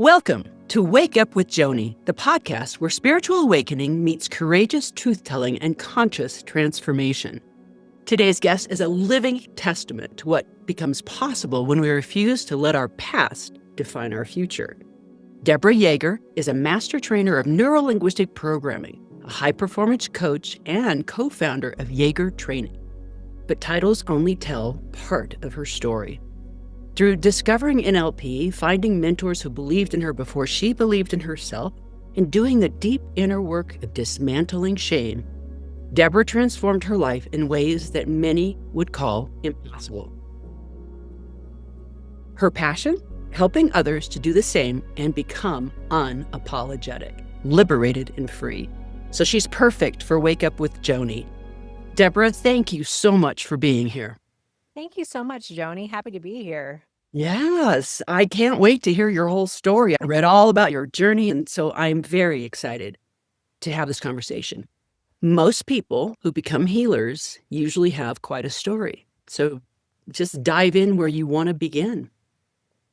Welcome to Wake Up with Joni, the podcast where spiritual awakening meets courageous truth-telling and conscious transformation. Today's guest is a living testament to what becomes possible when we refuse to let our past define our future. Deborah Yager is a master trainer of neuro-linguistic programming, a high-performance coach, and co-founder of Yager Training. But titles only tell part of her story. Through discovering NLP, finding mentors who believed in her before she believed in herself, and doing the deep inner work of dismantling shame, Deborah transformed her life in ways that many would call impossible. Her passion? Helping others to do the same and become unapologetic, liberated and free. So she's perfect for Wake Up with Joni. Deborah, thank you so much for being here. Thank you so much, Joni. Happy to be here. Yes, I can't wait to hear your whole story. I read all about your journey, and so I'm very excited to have this conversation. Most people who become healers usually have quite a story. So just dive in where you want to begin.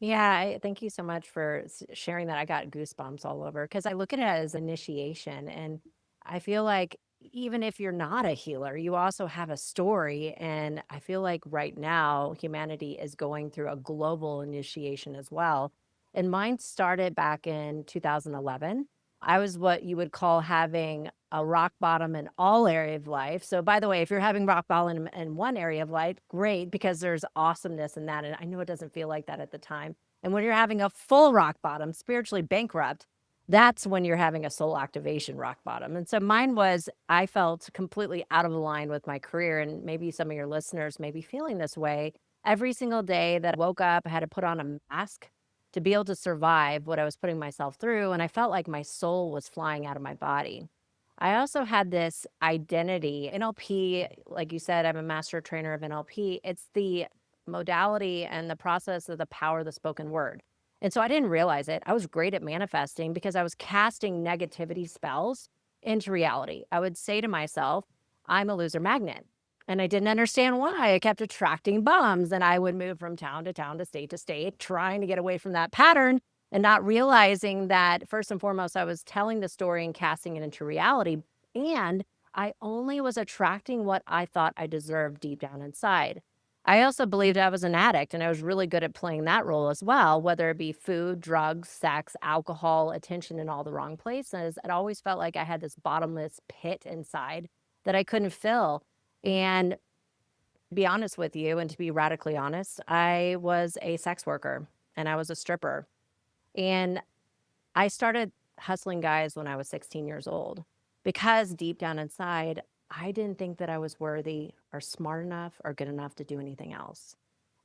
Yeah, thank you so much for sharing that. I got goosebumps all over because I look at it as initiation. And I feel like even if you're not a healer, you also have a story. And I feel like right now, humanity is going through a global initiation as well. And mine started back in 2011. I was what you would call having a rock bottom in all area of life. So by the way, if you're having rock bottom in one area of life, great, because there's awesomeness in that. And I know it doesn't feel like that at the time. And when you're having a full rock bottom, spiritually bankrupt, that's when you're having a soul activation rock bottom. And so mine was, I felt completely out of line with my career. And maybe some of your listeners may be feeling this way. Every single day that I woke up, I had to put on a mask to be able to survive what I was putting myself through. And I felt like my soul was flying out of my body. I also had this identity. NLP, like you said, I'm a master trainer of NLP. It's the modality and the process of the power of the spoken word. And so I didn't realize it. I was great at manifesting because I was casting negativity spells into reality. I would say to myself, I'm a loser magnet. And I didn't understand why. I kept attracting bums and I would move from town to state, trying to get away from that pattern and not realizing that first and foremost, I was telling the story and casting it into reality. And I only was attracting what I thought I deserved deep down inside. I also believed I was an addict and I was really good at playing that role as well, whether it be food, drugs, sex, alcohol, attention in all the wrong places. It always felt like I had this bottomless pit inside that I couldn't fill. And to be honest with you, and to be radically honest, I was a sex worker and I was a stripper. And I started hustling guys when I was 16 years old because deep down inside, I didn't think that I was worthy or smart enough or good enough to do anything else.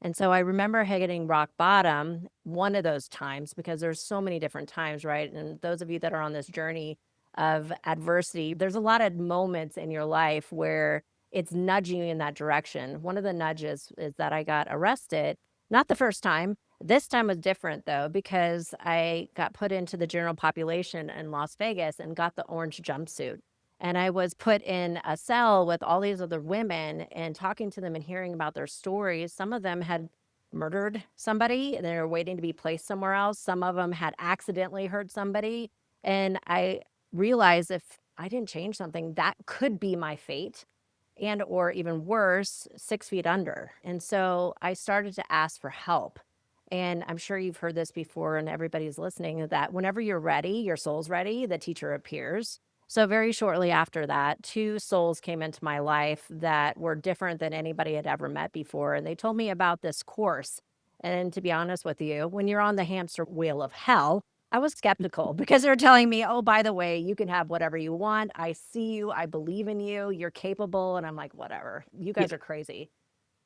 And so I remember hitting rock bottom one of those times because there's so many different times, right? And those of you that are on this journey of adversity, there's a lot of moments in your life where it's nudging you in that direction. One of the nudges is that I got arrested, not the first time. This time was different though, because I got put into the general population in Las Vegas and got the orange jumpsuit. And I was put in a cell with all these other women and talking to them and hearing about their stories. Some of them had murdered somebody and they were waiting to be placed somewhere else. Some of them had accidentally hurt somebody. And I realized if I didn't change something, that could be my fate, and or even worse, 6 feet under. And so I started to ask for help. And I'm sure you've heard this before and everybody's listening, that whenever you're ready, your soul's ready, the teacher appears. So very shortly after that, two souls came into my life that were different than anybody had ever met before. And they told me about this course. And to be honest with you, when you're on the hamster wheel of hell, I was skeptical because they're telling me, oh, by the way, you can have whatever you want. I see you. I believe in you. You're capable. And I'm like, whatever. You guys are crazy.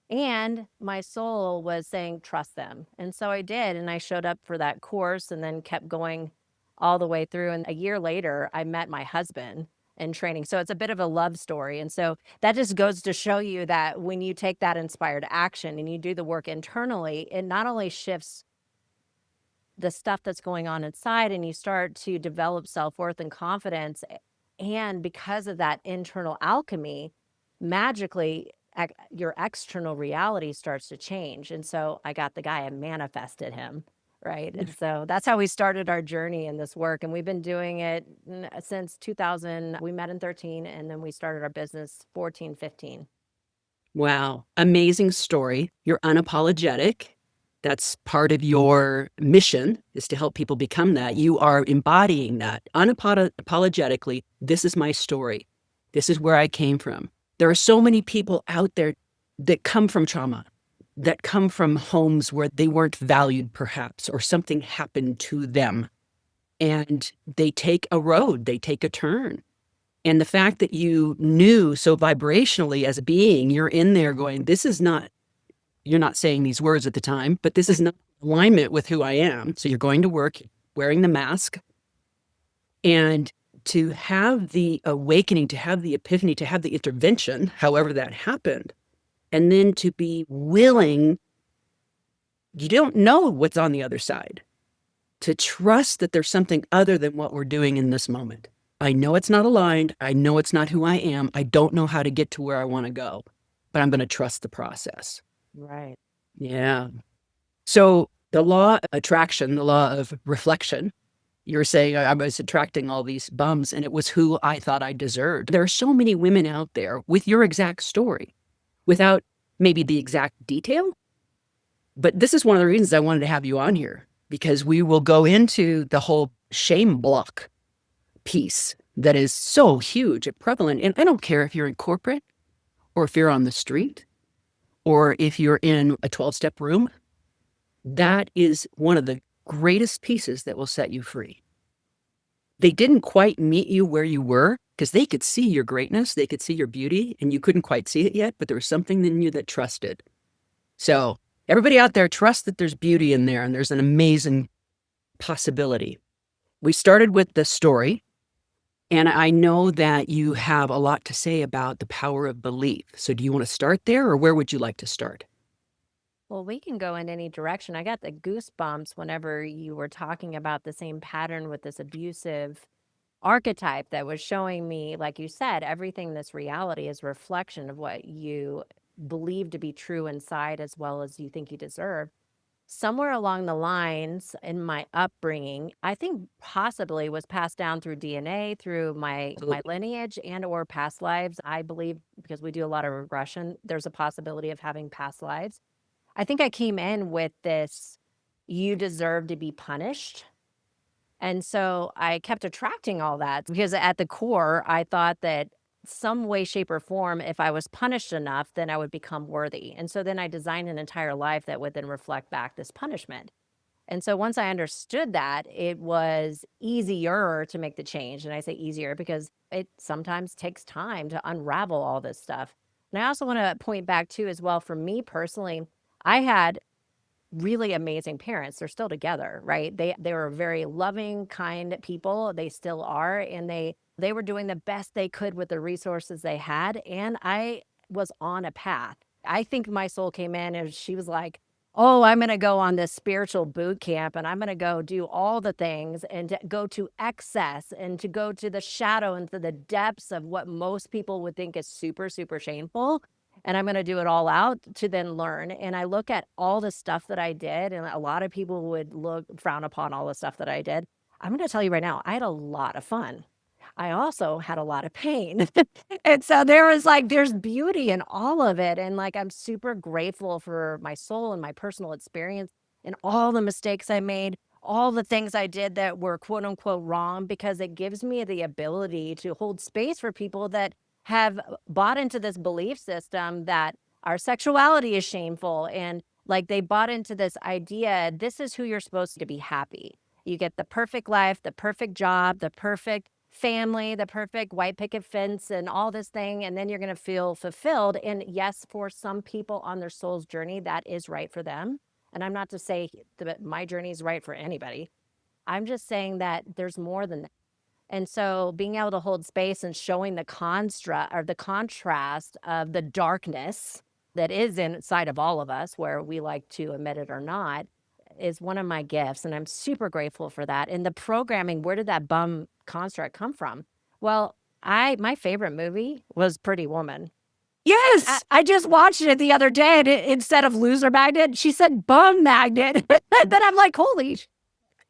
And my soul was saying, trust them. And so I did. And I showed up for that course and then kept going all the way through. And a year later, I met my husband in training. So it's a bit of a love story. And so that just goes to show you that when you take that inspired action and you do the work internally, it not only shifts the stuff that's going on inside and you start to develop self-worth and confidence. And because of that internal alchemy, magically, your external reality starts to change. And so I got the guy, I manifested him. right? And so that's how we started our journey in this work. And we've been doing it since 2000. We met in 13, and then we started our business 14, 15. Wow. Amazing story. You're unapologetic. That's part of your mission, is to help people become that. You are embodying that unapologetically. This is my story. This is where I came from. There are so many people out there that come from trauma, that come from homes where they weren't valued, perhaps, or something happened to them. And they take a road, they take a turn. And the fact that you knew so vibrationally as a being, you're in there going, this is not, you're not saying these words at the time, but this is not alignment with who I am. So you're going to work wearing the mask. And to have the awakening, to have the epiphany, to have the intervention, however that happened, and then to be willing, you don't know what's on the other side, to trust that there's something other than what we're doing in this moment. I know it's not aligned. I know it's not who I am. I don't know how to get to where I want to go, but I'm going to trust the process. Right. Yeah. So the law of attraction, the law of reflection, you're saying I was attracting all these bums and it was who I thought I deserved. There are so many women out there with your exact story without maybe the exact detail. But this is one of the reasons I wanted to have you on here, because we will go into the whole shame block piece that is so huge and prevalent. And I don't care if you're in corporate or if you're on the street or if you're in a 12-step room, that is one of the greatest pieces that will set you free. They didn't quite meet you where you were because they could see your greatness, they could see your beauty, and you couldn't quite see it yet, but there was something in you that trusted. So everybody out there, trust that there's beauty in there and there's an amazing possibility. We started with the story. And I know that you have a lot to say about the power of belief. So do you want to start there, or where would you like to start? Well, we can go in any direction. I got the goosebumps whenever you were talking about the same pattern with this abusive archetype that was showing me, like you said, everything in this reality is a reflection of what you believe to be true inside as well as you think you deserve. Somewhere along the lines in my upbringing, I think possibly was passed down through DNA, through my lineage and or past lives. I believe, because we do a lot of regression, there's a possibility of having past lives. I think I came in with this, you deserve to be punished. And so I kept attracting all that because at the core, I thought that some way, shape, or form, if I was punished enough, then I would become worthy. And so then I designed an entire life that would then reflect back this punishment. And so once I understood that, it was easier to make the change. And I say easier because it sometimes takes time to unravel all this stuff. And I also want to point back too, as well, for me personally, I had really amazing parents. They're still together, right? They were very loving, kind people. They still are, and they were doing the best they could with the resources they had, and I was on a path. I think my soul came in and she was like, "Oh, I'm going to go on this spiritual boot camp and I'm going to go do all the things and to go to excess and to go to the shadow and to the depths of what most people would think is super, super shameful. And I'm going to do it all out to then learn." And I look at all the stuff that I did, and a lot of people would frown upon all the stuff that I did. I'm going to tell you right now, I had a lot of fun. I also had a lot of pain. And so there's beauty in all of it. And like, I'm super grateful for my soul and my personal experience and all the mistakes I made, all the things I did that were quote unquote wrong, because it gives me the ability to hold space for people that have bought into this belief system that our sexuality is shameful. And like, they bought into this idea, this is who you're supposed to be happy. You get the perfect life, the perfect job, the perfect family, the perfect white picket fence and all this thing, and then you're going to feel fulfilled. And yes, for some people on their soul's journey, that is right for them. And I'm not to say that my journey is right for anybody. I'm just saying that there's more than that. And so being able to hold space and showing the construct or the contrast of the darkness that is inside of all of us, where we like to admit it or not, is one of my gifts. And I'm super grateful for that. And the programming, where did that bum construct come from? Well, my favorite movie was Pretty Woman. Yes. I just watched it the other day, and instead of loser magnet, she said bum magnet. Then I'm like, holy,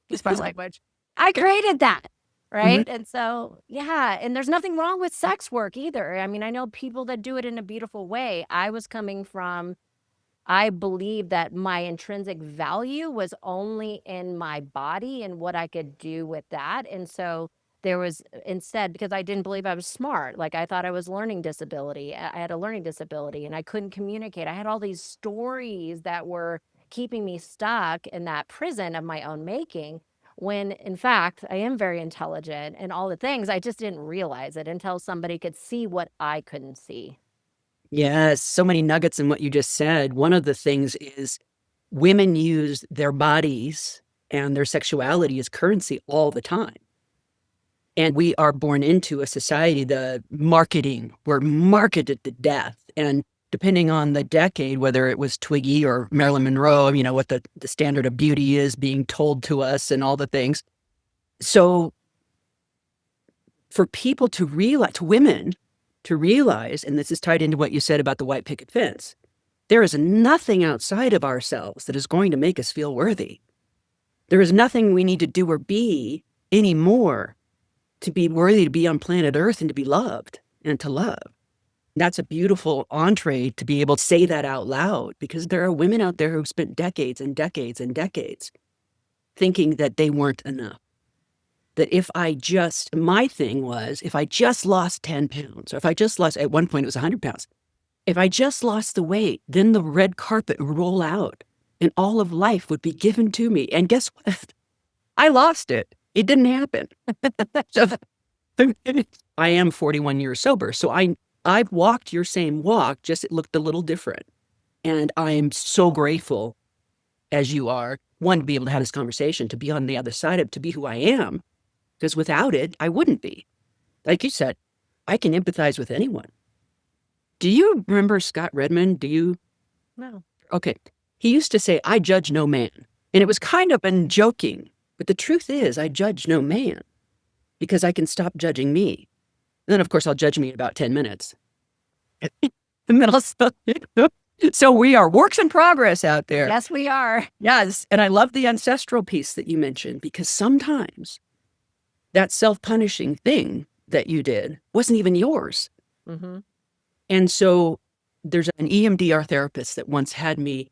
excuse my language. I created that. Right. Mhm. And so, yeah. And there's nothing wrong with sex work either. I mean, I know people that do it in a beautiful way. I was coming from, I believe that my intrinsic value was only in my body and what I could do with that. And so there was instead, because I didn't believe I was smart, like I thought I was learning disability. I had a learning disability and I couldn't communicate. I had all these stories that were keeping me stuck in that prison of my own making. When in fact, I am very intelligent and all the things. I just didn't realize it until somebody could see what I couldn't see. Yes, so many nuggets in what you just said. One of the things is women use their bodies and their sexuality as currency all the time. And we are born into a society, we're marketed to death. And depending on the decade, whether it was Twiggy or Marilyn Monroe, what the standard of beauty is being told to us and all the things. So for people to realize, to women to realize, and this is tied into what you said about the white picket fence, there is nothing outside of ourselves that is going to make us feel worthy. There is nothing we need to do or be anymore to be worthy to be on planet Earth and to be loved and to love. That's a beautiful entree to be able to say that out loud, because there are women out there who've spent decades and decades and decades thinking that they weren't enough. That my thing was, if I just lost 10 pounds, or if I just lost, at one point it was 100 pounds, if I just lost the weight, then the red carpet would roll out and all of life would be given to me. And guess what? I lost it. It didn't happen. So I am 41 years sober. So I've walked your same walk, just it looked a little different. And I'm so grateful, as you are, one, to be able to have this conversation, to be on the other side of, to be who I am. Because without it, I wouldn't be. Like you said, I can empathize with anyone. Do you remember Scott Redmond? Do you? No. Okay. He used to say, I judge no man. And it was kind of in joking. But the truth is, I judge no man because I can stop judging me. And then, of course, I'll judge me in about 10 minutes. And then I'll stop. So we are works in progress out there. Yes, we are. Yes. And I love the ancestral piece that you mentioned, because sometimes that self-punishing thing that you did wasn't even yours. Mm-hmm. And so there's an EMDR therapist that once had me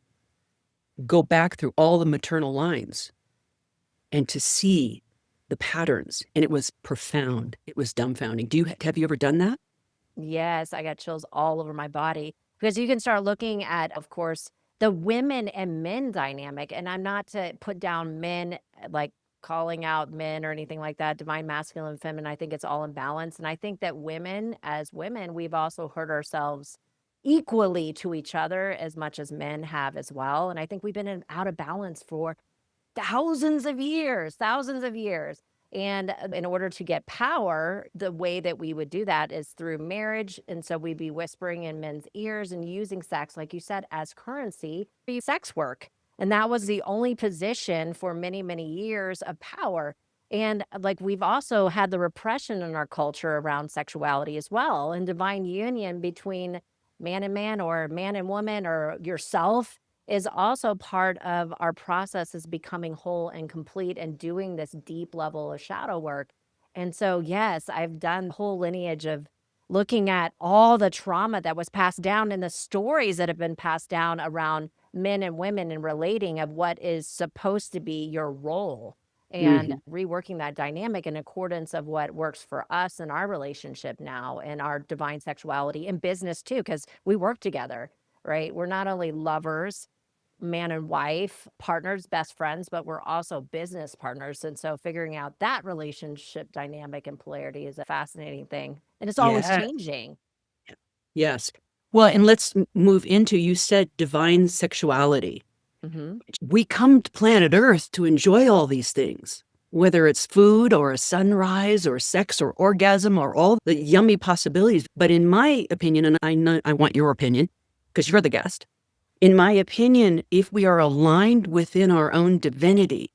go back through all the maternal lines and to see the patterns. And it was profound. It was dumbfounding. Have you ever done that? Yes, I got chills all over my body, because you can start looking at, of course, the women and men dynamic. And I'm not to put down men, like calling out men or anything like that, divine masculine and feminine. I think it's all in balance. And I think that women, as women, we've also hurt ourselves equally to each other as much as men have as well. And I think we've been out of balance for thousands of years, thousands of years. And in order to get power, the way that we would do that is through marriage. And so we'd be whispering in men's ears and using sex, like you said, as currency, sex work. And that was the only position for many, many years of power. And like we've also had the repression in our culture around sexuality as well, and divine union between man and man, or man and woman, or yourself, is also part of our process is becoming whole and complete and doing this deep level of shadow work. And so, yes, I've done the whole lineage of looking at all the trauma that was passed down and the stories that have been passed down around men and women and relating of what is supposed to be your role, and reworking that dynamic in accordance of what works for us in our relationship now and our divine sexuality in business too, because we work together, right? We're not only lovers, man and wife, partners, best friends, but we're also business partners. And so figuring out that relationship dynamic and polarity is a fascinating thing. And it's always Yeah. changing. Yes. Well, and let's move into, you said divine sexuality. Mm-hmm. We come to planet Earth to enjoy all these things, whether it's food or a sunrise or sex or orgasm or all the yummy possibilities. But in my opinion, and I know I want your opinion because you're the guest, in my opinion, if we are aligned within our own divinity,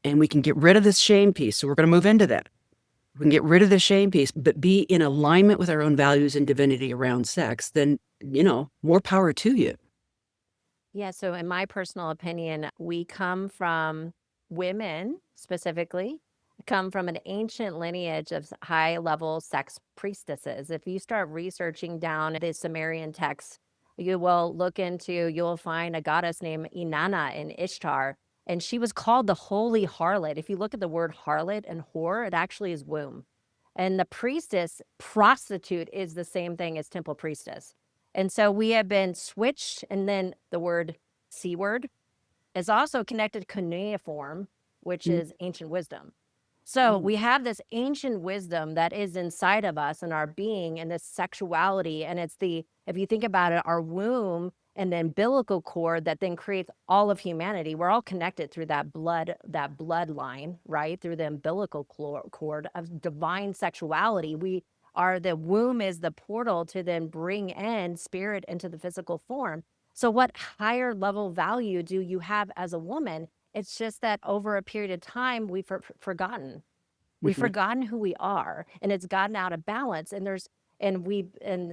and we can get rid of this shame piece, so we're going to move into that. we can get rid of the shame piece, but be in alignment with our own values and divinity around sex, then, more power to you. Yeah, so in my personal opinion, we come from women specifically, come from an ancient lineage of high level sex priestesses. If you start researching down the Sumerian texts, you'll find a goddess named Inanna in Ishtar, and she was called the holy harlot. If you look at the word harlot and whore, it actually is womb. And the priestess, prostitute, is the same thing as temple priestess. And so we have been switched, and then the word C word is also connected to cuneiform, which Mm, is ancient wisdom. So mm, we have this ancient wisdom that is inside of us and our being and this sexuality. And if you think about it, our womb and the umbilical cord that then creates all of humanity. We're all connected through that bloodline, right? Through the umbilical cord of divine sexuality. The womb is the portal to then bring in spirit into the physical form. So what higher level value do you have as a woman? It's just that over a period of time, we've forgotten. We've mhm, forgotten who we are, and it's gotten out of balance. And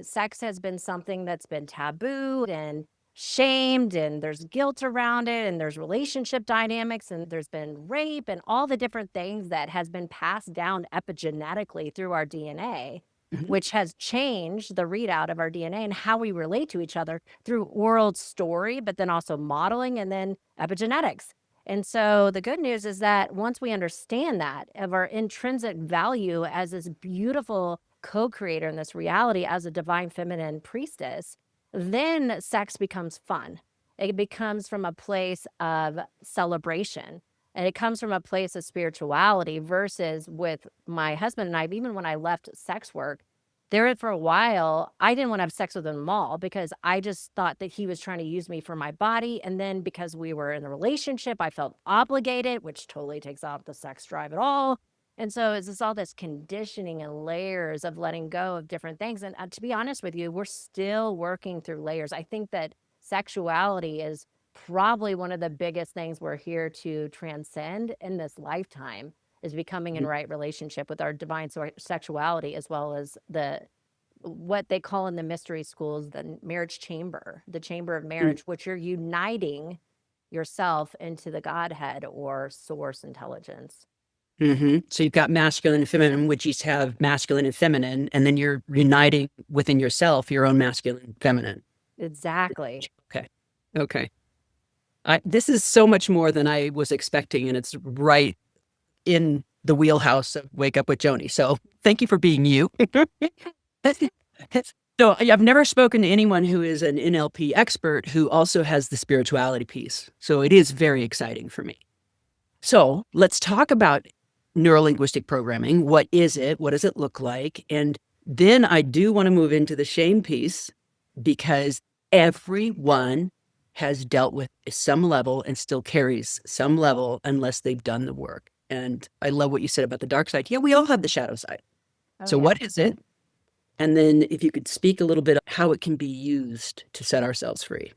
sex has been something that's been taboo and shamed, and there's guilt around it, and there's relationship dynamics, and there's been rape, and all the different things that has been passed down epigenetically through our DNA, mhm, which has changed the readout of our DNA and how we relate to each other through oral story, but then also modeling and then epigenetics. And so the good news is that once we understand that of our intrinsic value as this beautiful co-creator in this reality as a divine feminine priestess, then sex becomes fun. It becomes from a place of celebration. And it comes from a place of spirituality versus with my husband and I, even when I left sex work, there for a while, I didn't want to have sex with him all because I just thought that he was trying to use me for my body. And then because we were in a relationship, I felt obligated, which totally takes off the sex drive at all. And so it's just all this conditioning and layers of letting go of different things. And to be honest with you, we're still working through layers. I think that sexuality is probably one of the biggest things we're here to transcend in this lifetime is becoming in mhm, right relationship with our divine sexuality, as well as what they call in the mystery schools the marriage chamber, the chamber of mm, marriage, which you're uniting yourself into the Godhead or source intelligence. mhm. So you've got masculine and feminine, which each have masculine and feminine, and then you're uniting within yourself your own masculine and feminine. Exactly. Okay. Okay. This is so much more than I was expecting, and it's right in the wheelhouse of Wake Up with Joni. So thank you for being you. So I've never spoken to anyone who is an NLP expert who also has the spirituality piece. So it is very exciting for me. So let's talk about neuro-linguistic programming. What is it? What does it look like? And then I do want to move into the shame piece because everyone has dealt with some level and still carries some level unless they've done the work. And I love what you said about the dark side. Yeah, we all have the shadow side. Oh, So yeah. what is it? And then if you could speak a little bit how it can be used to set ourselves free.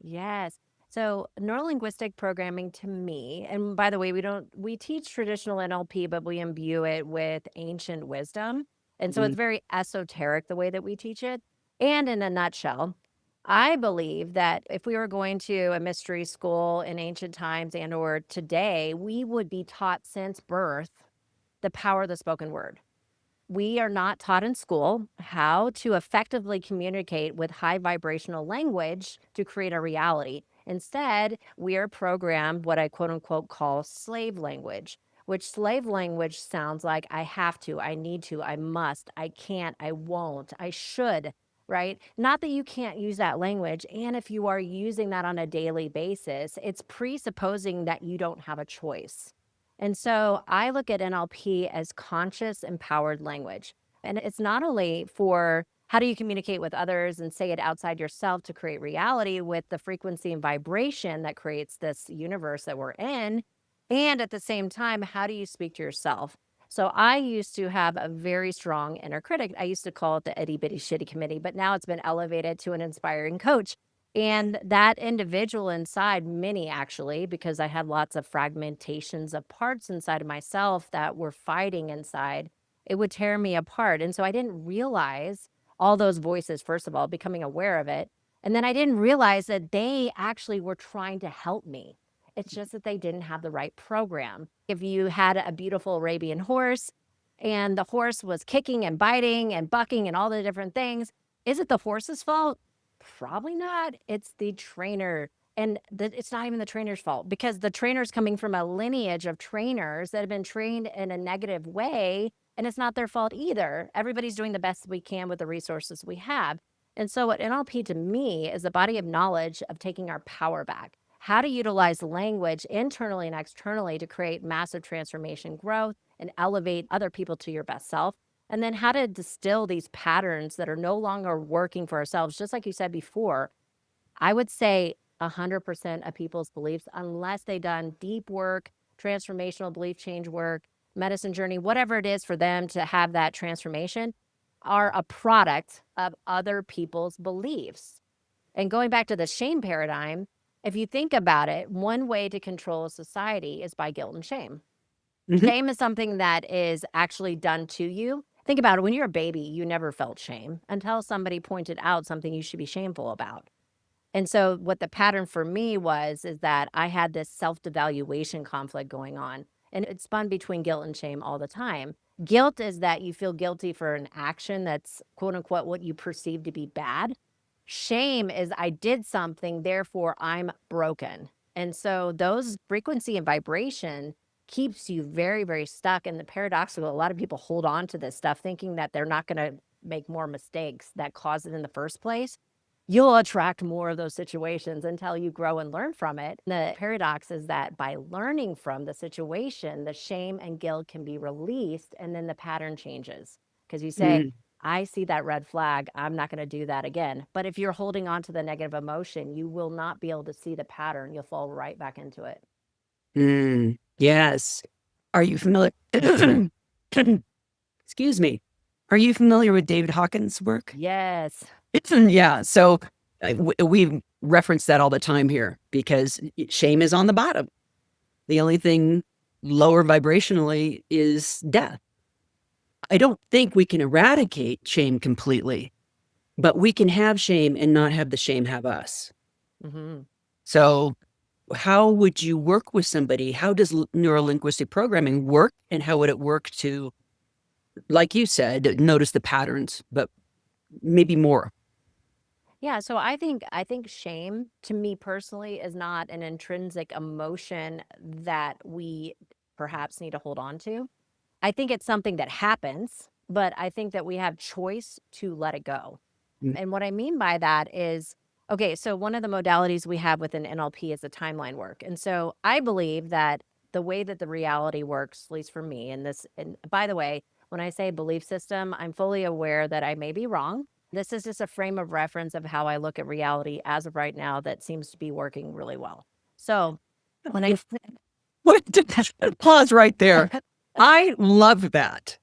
Yes. So neurolinguistic programming to me, and by the way, we teach traditional NLP, but we imbue it with ancient wisdom. And so Mhm, it's very esoteric the way that we teach it. And in a nutshell, I believe that if we were going to a mystery school in ancient times and or today, we would be taught since birth the power of the spoken word. We are not taught in school how to effectively communicate with high vibrational language to create a reality. Instead, we are programmed what I quote unquote call slave language, which slave language sounds like I have to, I need to, I must, I can't, I won't, I should, right? Not that you can't use that language. And if you are using that on a daily basis, it's presupposing that you don't have a choice. And so I look at NLP as conscious, empowered language. And it's not only for how do you communicate with others and say it outside yourself to create reality with the frequency and vibration that creates this universe that we're in. And at the same time, how do you speak to yourself? So I used to have a very strong inner critic. I used to call it the itty bitty shitty committee, but now it's been elevated to an inspiring coach. And that individual inside, many actually, because I had lots of fragmentations of parts inside of myself that were fighting inside. it would tear me apart. And so I didn't realize all those voices, first of all, becoming aware of it. And then I didn't realize that they actually were trying to help me. It's just that they didn't have the right program. If you had a beautiful Arabian horse and the horse was kicking and biting and bucking and all the different things, is it the horse's fault? Probably not. It's the trainer. And it's not even the trainer's fault, because the trainer's coming from a lineage of trainers that have been trained in a negative way, and it's not their fault either. Everybody's doing the best we can with the resources we have. And so what NLP to me is the body of knowledge of taking our power back, how to utilize language internally and externally to create massive transformation, growth, and elevate other people to your best self. And then how to distill these patterns that are no longer working for ourselves. Just like you said before, I would say 100% of people's beliefs, unless they've done deep work, transformational belief change work, medicine journey, whatever it is for them to have that transformation, are a product of other people's beliefs. And going back to the shame paradigm, if you think about it, one way to control a society is by guilt and shame. Mhm. Shame is something that is actually done to you. Think about it. When you're a baby, you never felt shame until somebody pointed out something you should be shameful about. And so what the pattern for me was, is that I had this self-devaluation conflict going on, and it spun between guilt and shame all the time. Guilt is that you feel guilty for an action that's quote unquote what you perceive to be bad. Shame is I did something, therefore I'm broken. And so those frequency and vibration keeps you very, very stuck. And the paradoxical, a lot of people hold on to this stuff thinking that they're not going to make more mistakes that cause it in the first place. You'll attract more of those situations until you grow and learn from it. The paradox is that by learning from the situation, the shame and guilt can be released, and then the pattern changes. Because you say, Mm, I see that red flag, I'm not going to do that again. But if you're holding on to the negative emotion, you will not be able to see the pattern. You'll fall right back into it. yes. Are you familiar? Excuse me. Are you familiar with David Hawkins' work? Yes. Yeah. So we reference that all the time here because shame is on the bottom. The only thing lower vibrationally is death. I don't think we can eradicate shame completely, but we can have shame and not have the shame have us. Mm-hmm. So how would you work with somebody? How does neuro-linguistic programming work, and how would it work to, like you said, notice the patterns, but maybe more? Yeah, so I think shame to me personally is not an intrinsic emotion that we perhaps need to hold on to. I think it's something that happens, but I think that we have choice to let it go. Mm, And what I mean by that is, okay, so one of the modalities we have within NLP is the timeline work. And so I believe that the way that the reality works, at least for me, and by the way, when I say belief system, I'm fully aware that I may be wrong. This is just a frame of reference of how I look at reality as of right now that seems to be working really well. So when I What? Pause right there. I love that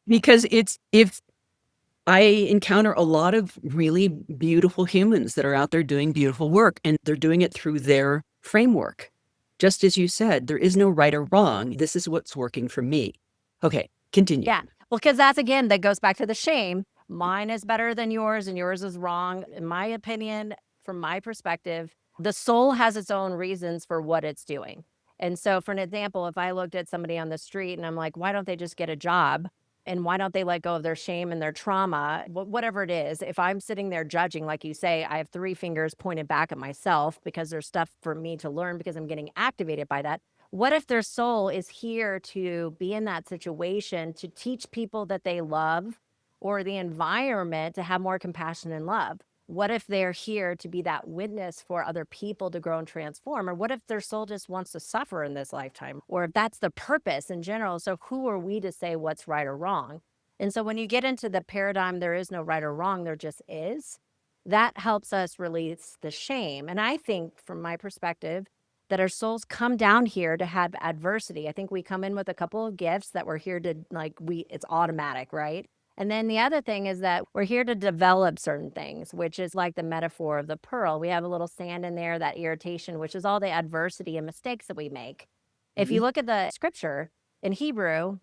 because it's if I encounter a lot of really beautiful humans that are out there doing beautiful work, and they're doing it through their framework. Just as you said, there is no right or wrong. This is what's working for me. Okay, continue. Yeah. Well, because that's again, that goes back to the shame. Mine is better than yours and yours is wrong. In my opinion, from my perspective, the soul has its own reasons for what it's doing. And so, for an example, if I looked at somebody on the street and I'm like, why don't they just get a job? And why don't they let go of their shame and their trauma, whatever it is? If I'm sitting there judging, like you say, I have three fingers pointed back at myself because there's stuff for me to learn because I'm getting activated by that. What if their soul is here to be in that situation to teach people that they love or the environment to have more compassion and love? What if they're here to be that witness for other people to grow and transform? Or what if their soul just wants to suffer in this lifetime? Or if that's the purpose in general? So, who are we to say what's right or wrong? And so, when you get into the paradigm, there is no right or wrong, there just is, that helps us release the shame. And I think, from my perspective, that our souls come down here to have adversity. I think we come in with a couple of gifts that we're here to it's automatic, right? And then the other thing is that we're here to develop certain things, which is like the metaphor of the pearl. We have a little sand in there, that irritation, which is all the adversity and mistakes that we make. If you Mhm. look at the scripture in Hebrew,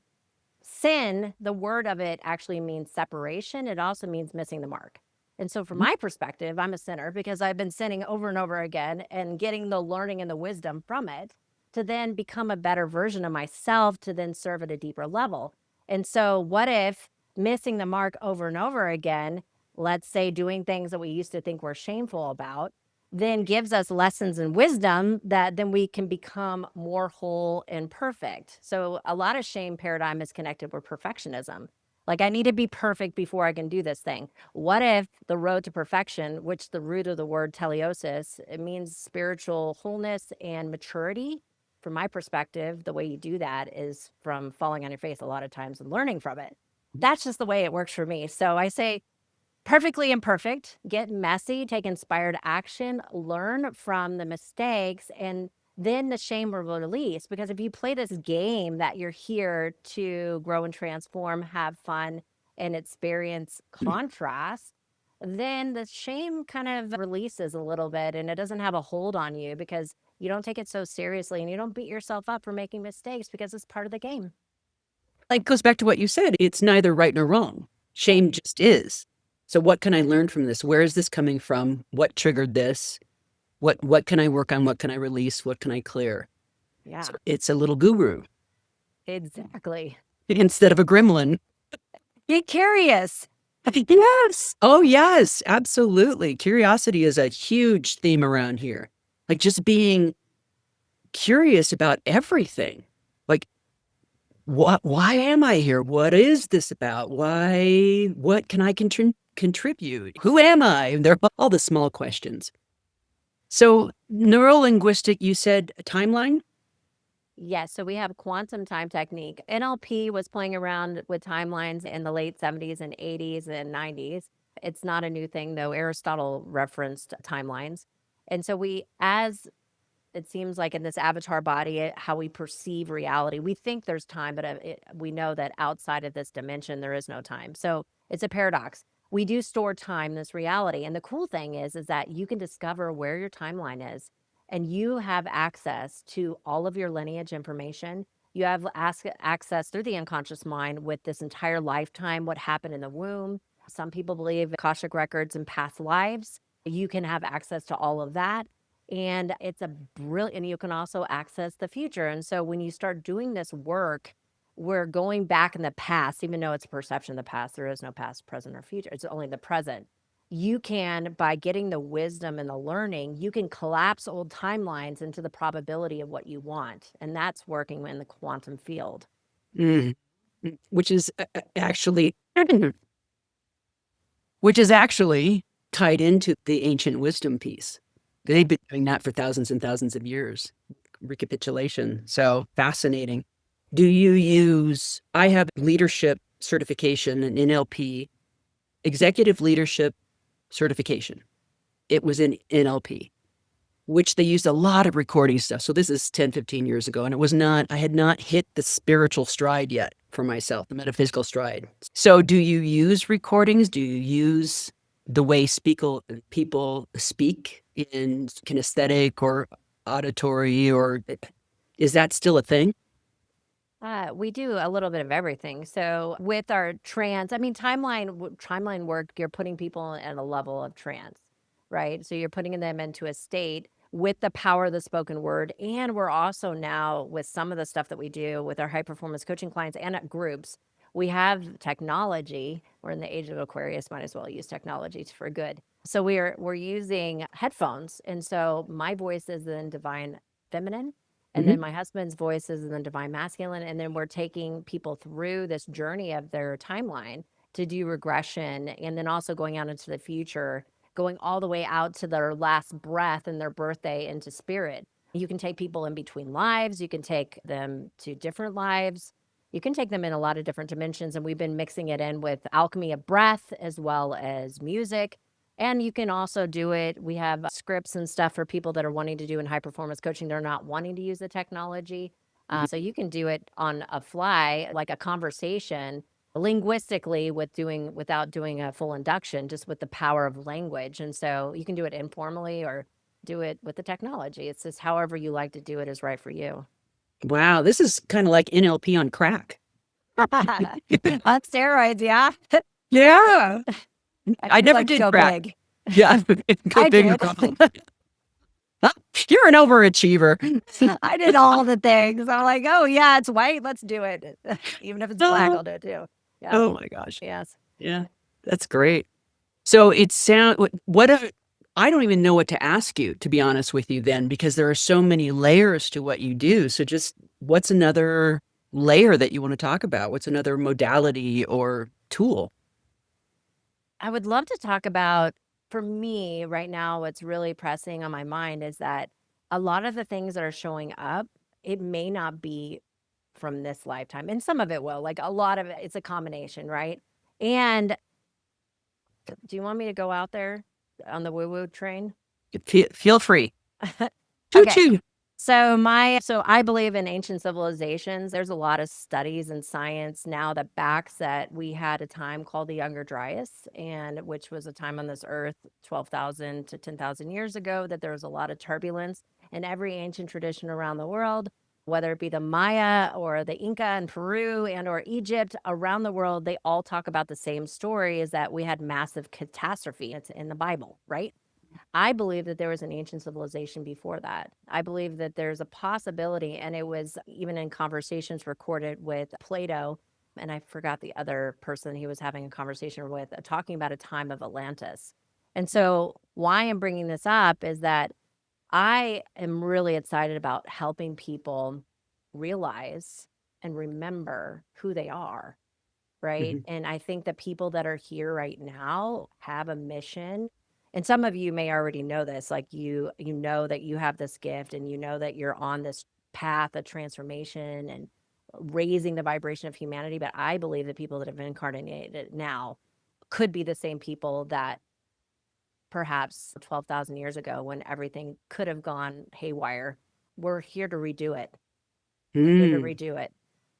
sin, the word of it actually means separation. It also means missing the mark. And so, from my perspective, I'm a sinner because I've been sinning over and over again and getting the learning and the wisdom from it to then become a better version of myself to then serve at a deeper level. And so, what if missing the mark over and over again, let's say doing things that we used to think were shameful about, then gives us lessons and wisdom that then we can become more whole and perfect. So a lot of shame paradigm is connected with perfectionism. Like, I need to be perfect before I can do this thing. What if the road to perfection, which the root of the word teleosis, it means spiritual wholeness and maturity. From my perspective, the way you do that is from falling on your face a lot of times and learning from it. That's just the way it works for me. So I say, perfectly imperfect, get messy, take inspired action, learn from the mistakes, and then the shame will release. Because if you play this game that you're here to grow and transform, have fun, and experience contrast, then the shame kind of releases a little bit and it doesn't have a hold on you because you don't take it so seriously and you don't beat yourself up for making mistakes because it's part of the game. Like, goes back to what you said. It's neither right nor wrong. Shame just is. So what can I learn from this? Where is this coming from? What triggered this? What can I work on? What can I release? What can I clear? Yeah, So it's a little guru exactly. instead of a gremlin. Get curious. Yes. Oh, yes, absolutely. Curiosity is a huge theme around here. Like, just being curious about everything. Like, why am I here? What is this about? What can I contribute? Who am I? And they're all the small questions. So, neuro-linguistic, you said a timeline? Yes, so we have quantum time technique. NLP was playing around with timelines in the late 70s and 80s and 90s. It's not a new thing, though. Aristotle referenced timelines. And so as it seems like in this avatar body, how we perceive reality, we think there's time, but we know that outside of this dimension, there is no time. So it's a paradox. We do store time in this reality. And the cool thing is that you can discover where your timeline is and you have access to all of your lineage information. You have access through the unconscious mind with this entire lifetime, what happened in the womb. Some people believe Akashic records and past lives. You can have access to all of that. And it's a brilliant, and you can also access the future. And so when you start doing this work, we're going back in the past, even though it's a perception of the past, there is no past, present, or future. It's only the present. You can, by getting the wisdom and the learning, you can collapse old timelines into the probability of what you want. And that's working in the quantum field. Mm. Which is actually which is actually tied into the ancient wisdom piece. They've been doing that for thousands and thousands of years. Recapitulation. So fascinating. Do you use, I have leadership certification in NLP, executive leadership certification. It was in NLP, which they used a lot of recording stuff. So this is 10, 15 years ago. And it was not, I had not hit the spiritual stride yet for myself, the metaphysical stride. So do you use recordings? Do you use the way people speak in kinesthetic or auditory, or is that still a thing? We do a little bit of everything. So with our trance, I mean, timeline work, you're putting people at a level of trance, right? So you're putting them into a state with the power of the spoken word. And we're also now with some of the stuff that we do with our high performance coaching clients and at groups, we have technology. We're in the age of Aquarius, might as well use technology for good. So we're using headphones. And so my voice is in divine feminine and Mhm. then my husband's voice is in the divine masculine. And then we're taking people through this journey of their timeline to do regression. And then also going out into the future, going all the way out to their last breath and their birthday into spirit. You can take people in between lives. You can take them to different lives. You can take them in a lot of different dimensions. And we've been mixing it in with alchemy of breath as well as music. And you can also do it. We have scripts and stuff for people that are wanting to do in high performance coaching. They're not wanting to use the technology. So you can do it on a fly, like a conversation linguistically without doing a full induction, just with the power of language. And so you can do it informally or do it with the technology. It's just however you like to do it is right for you. Wow, this is kind of like NLP on crack. On steroids, yeah. Yeah. I It's never like did so crack. big. Yeah. Go I big or did. go home. You're an overachiever. I did all the things. I'm like, oh yeah, it's white. Let's do it. Even if it's black, Oh I'll do it too. Yeah. oh my gosh. Yes. Yeah. That's great. So it sound what if I don't even know what to ask you, to be honest with you then, because there are so many layers to what you do. So just what's another layer that you want to talk about? What's another modality or tool? I would love to talk about, for me right now, what's really pressing on my mind is that a lot of the things that are showing up, it may not be from this lifetime. And some of it will, like a lot of it, it's a combination, right? And do you want me to go out there on the woo-woo train? Feel free. Choo Okay. choo. So I believe in ancient civilizations. There's a lot of studies and science now that backs that we had a time called the Younger Dryas, and which was a time on this earth 12,000 to 10,000 years ago, that there was a lot of turbulence in every ancient tradition around the world, whether it be the Maya or the Inca in Peru and or Egypt around the world. They all talk about the same story, is that we had massive catastrophe. It's in the Bible, right? I believe that there was an ancient civilization before that. I believe that there's a possibility, and it was even in conversations recorded with Plato, and I forgot the other person he was having a conversation with, talking about a time of Atlantis. And so, why I'm bringing this up is that I am really excited about helping people realize and remember who they are, right? Mhm. And I think the people that are here right now have a mission. And some of you may already know this, like you know that you have this gift, and you know that you're on this path of transformation and raising the vibration of humanity. But I believe the people that have incarnated now could be the same people that perhaps 12,000 years ago, when everything could have gone haywire. We're here to redo it. We're here to Mm. redo it.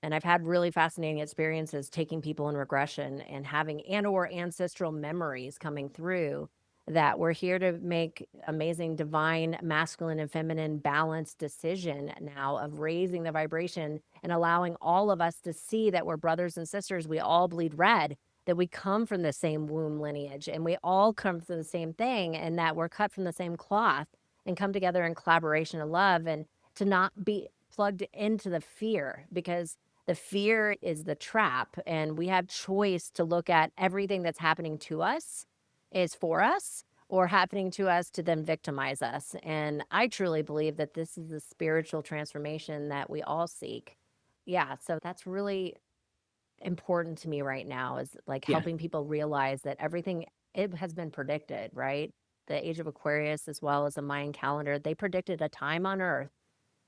And I've had really fascinating experiences taking people in regression and having and or ancestral memories coming through, that we're here to make amazing divine masculine and feminine balanced decision now of raising the vibration and allowing all of us to see that we're brothers and sisters. We all bleed red, that we come from the same womb lineage, and we all come from the same thing, and that we're cut from the same cloth and come together in collaboration and love, and to not be plugged into the fear, because the fear is the trap, and we have choice to look at everything that's happening to us is for us, or happening to us to then victimize us. And I truly believe that this is the spiritual transformation that we all seek. Yeah, so that's really important to me right now, is like Yeah. helping people realize that everything, it has been predicted, right? The age of Aquarius, as well as the Mayan calendar, they predicted a time on earth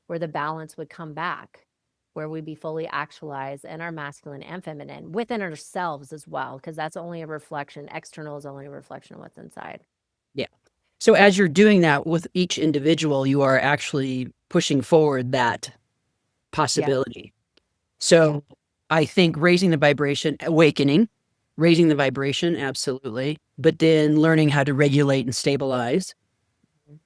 where the balance would come back, where we'd be fully actualized in our masculine and feminine within ourselves as well, because that's only a reflection. External is only a reflection of what's inside. Yeah. So as you're doing that with each individual, you are actually pushing forward that Yeah. possibility. Yeah. So I think raising the vibration, awakening, raising the vibration, absolutely. But then learning how to regulate and stabilize. Mhm.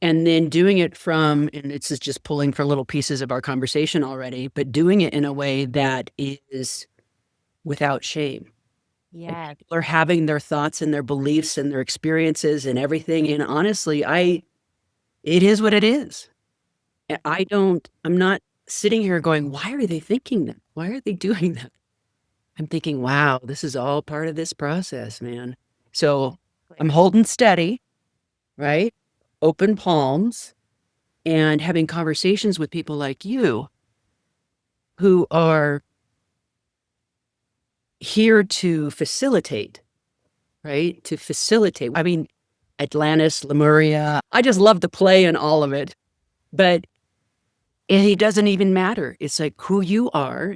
And then doing it from, and this is just pulling for little pieces of our conversation already, but doing it in a way that is without shame. And Yes. people are having their thoughts and their beliefs and their experiences and everything. And honestly, it is what it is. I'm not sitting here going, why are they thinking that? Why are they doing that? I'm thinking, wow, this is all part of this process, man. So I'm Exactly. holding steady, right? Open palms and having conversations with people like you who are here to facilitate, right? To facilitate. I mean, Atlantis, Lemuria. I just love the play and all of it, but it doesn't even matter. It's like who you are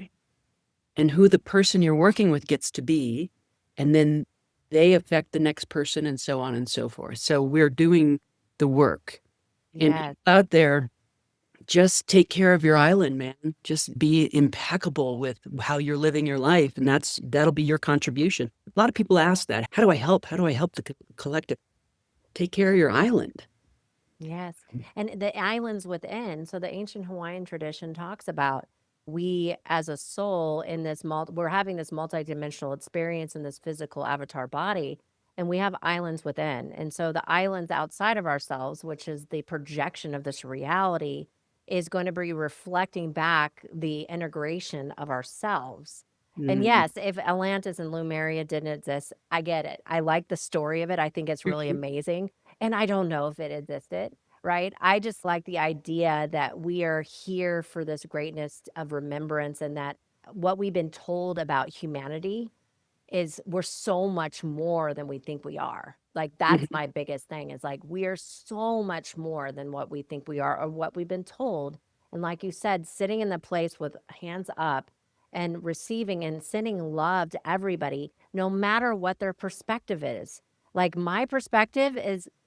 and who the person you're working with gets to be. And then they affect the next person and so on and so forth. So we're doing the work. And Yes. out there, just take care of your island, man. Just be impeccable with how you're living your life. And that'll be your contribution. A lot of people ask that. How do I help? How do I help the collective? Take care of your island. Yes. And the islands within. So the ancient Hawaiian tradition talks about we as a soul in this we're having this multidimensional experience in this physical avatar body, and we have islands within. And so the islands outside of ourselves, which is the projection of this reality, is going to be reflecting back the integration of ourselves. And yes, if Atlantis and Lemuria didn't exist, I get it. I like the story of it. I think it's really amazing. And I don't know if it existed, right? I just like the idea that we are here for this greatness of remembrance, and that what we've been told about humanity is we're so much more than we think we are. Like, that's my biggest thing, is like, we are so much more than what we think we are or what we've been told. And like you said, sitting in the place with hands up and receiving and sending love to everybody, no matter what their perspective is. Like, my perspective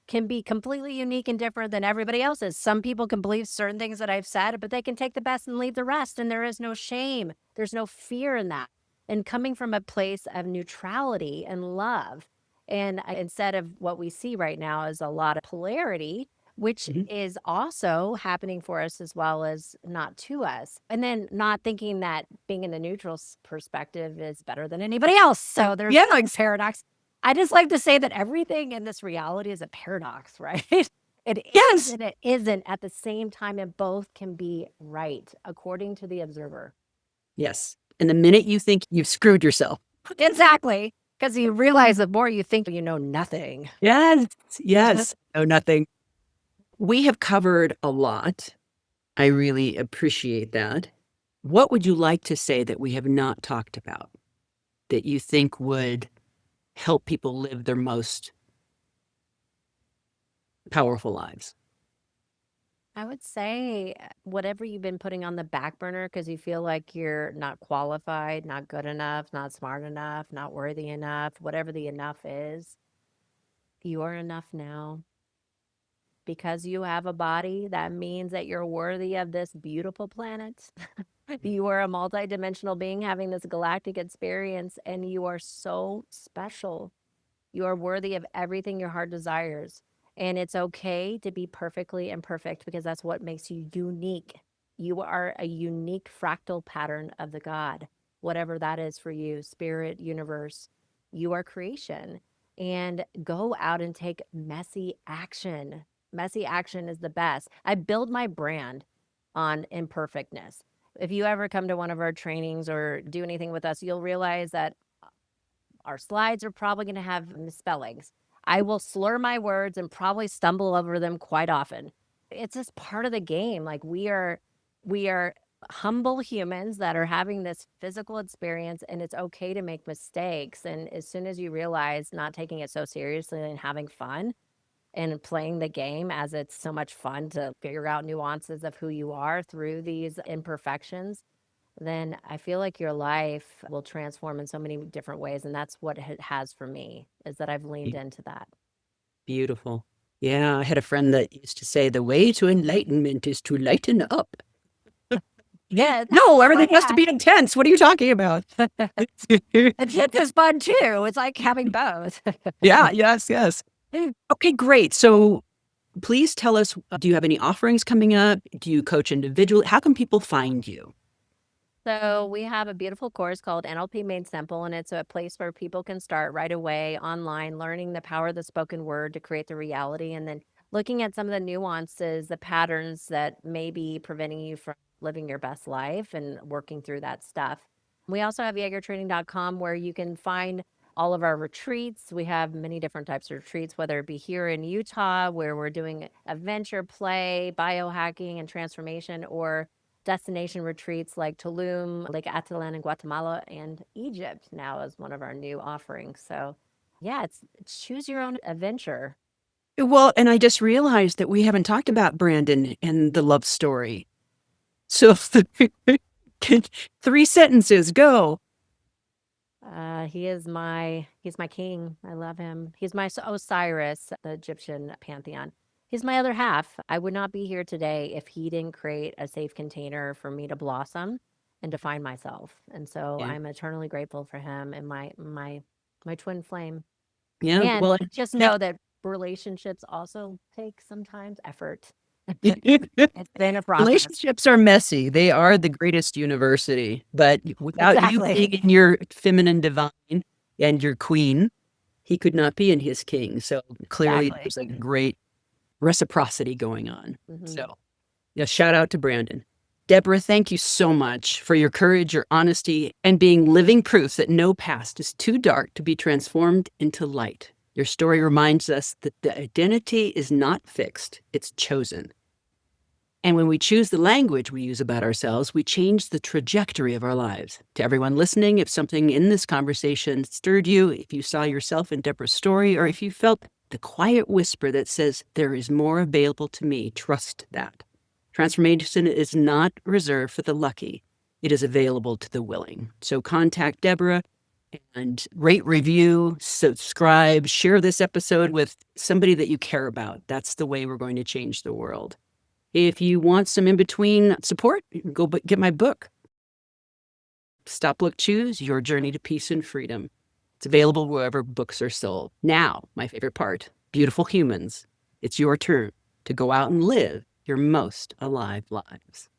can be completely unique and different than everybody else's. Some people can believe certain things that I've said, but they can take the best and leave the rest. And there is no shame. There's no fear in that. And coming from a place of neutrality and love. And instead of what we see right now is a lot of polarity, which is also happening for us as well as not to us. And then not thinking that being in the neutral perspective is better than anybody else. So there's like paradox. I just like to say that everything in this reality is a paradox, right? It is and it isn't at the same time, and both can be right according to the observer. Yes. And the minute you think you've screwed yourself. Exactly. Because you realize the more you think you know nothing. Yes. No, nothing. We have covered a lot. I really appreciate that. What would you like to say that we have not talked about that you think would help people live their most powerful lives? I would say whatever you've been putting on the back burner because you feel like you're not qualified, not good enough, not smart enough, not worthy enough, whatever the enough is, you are enough now. Because you have a body, that means that you're worthy of this beautiful planet. You are a multidimensional being having this galactic experience, and you are so special. You are worthy of everything your heart desires. And it's okay to be perfectly imperfect because that's what makes you unique. You are a unique fractal pattern of the God, whatever that is for you, spirit, universe. You are creation. And go out and take messy action. Messy action is the best. I build my brand on imperfectness. If you ever come to one of our trainings or do anything with us, you'll realize that our slides are probably going to have misspellings. I will slur my words and probably stumble over them quite often. It's just part of the game. Like, we are humble humans that are having this physical experience, and it's okay to make mistakes. And as soon as you realize not taking it so seriously and having fun and playing the game, as it's so much fun to figure out nuances of who you are through these imperfections, then I feel like your life will transform in so many different ways. And that's what it has for me, is that I've leaned into that. Beautiful. Yeah, I had a friend that used to say the way to enlightenment is to lighten up. Yeah. No, everything has to be intense. What are you talking about? It's fun too. It's like having both. Yeah, yes. Okay, great. So please tell us, do you have any offerings coming up? Do you coach individually? How can people find you? So we have a beautiful course called NLP Made Simple, and it's a place where people can start right away online, learning the power of the spoken word to create the reality, and then looking at some of the nuances, the patterns that may be preventing you from living your best life and working through that stuff. We also have yagertraining.com where you can find all of our retreats. We have many different types of retreats, whether it be here in Utah, where we're doing adventure, play, biohacking, and transformation, or destination retreats like Tulum, Lake Atitlan in Guatemala, and Egypt now is one of our new offerings. So, yeah, it's choose your own adventure. Well, and I just realized that we haven't talked about Brandon and the love story. So, 3 sentences, go. He's my king. I love him. He's my Osiris, the Egyptian pantheon. He's my other half. I would not be here today if he didn't create a safe container for me to blossom and to find myself. And so Yeah. I'm eternally grateful for him and my twin flame. Yeah. And Well, just know that relationships also take sometimes effort. It's been a process. Relationships are messy. They are the greatest university. But without you Exactly. being in your feminine divine and your queen, he could not be in his king. So clearly Exactly. there's a great reciprocity going on. Mhm. So yeah, shout out to Brandon. Deborah, thank you so much for your courage, your honesty, and being living proof that no past is too dark to be transformed into light. Your story reminds us that the identity is not fixed, it's chosen. And when we choose the language we use about ourselves, we change the trajectory of our lives. To everyone listening, if something in this conversation stirred you, if you saw yourself in Deborah's story, or if you felt the quiet whisper that says, there is more available to me, trust that. Transformation is not reserved for the lucky. It is available to the willing. So contact Deborah and rate, review, subscribe, share this episode with somebody that you care about. That's the way we're going to change the world. If you want some in-between support, go get my book, Stop, Look, Choose, Your Journey to Peace and Freedom. It's available wherever books are sold. Now, my favorite part, beautiful humans, it's your turn to go out and live your most alive lives.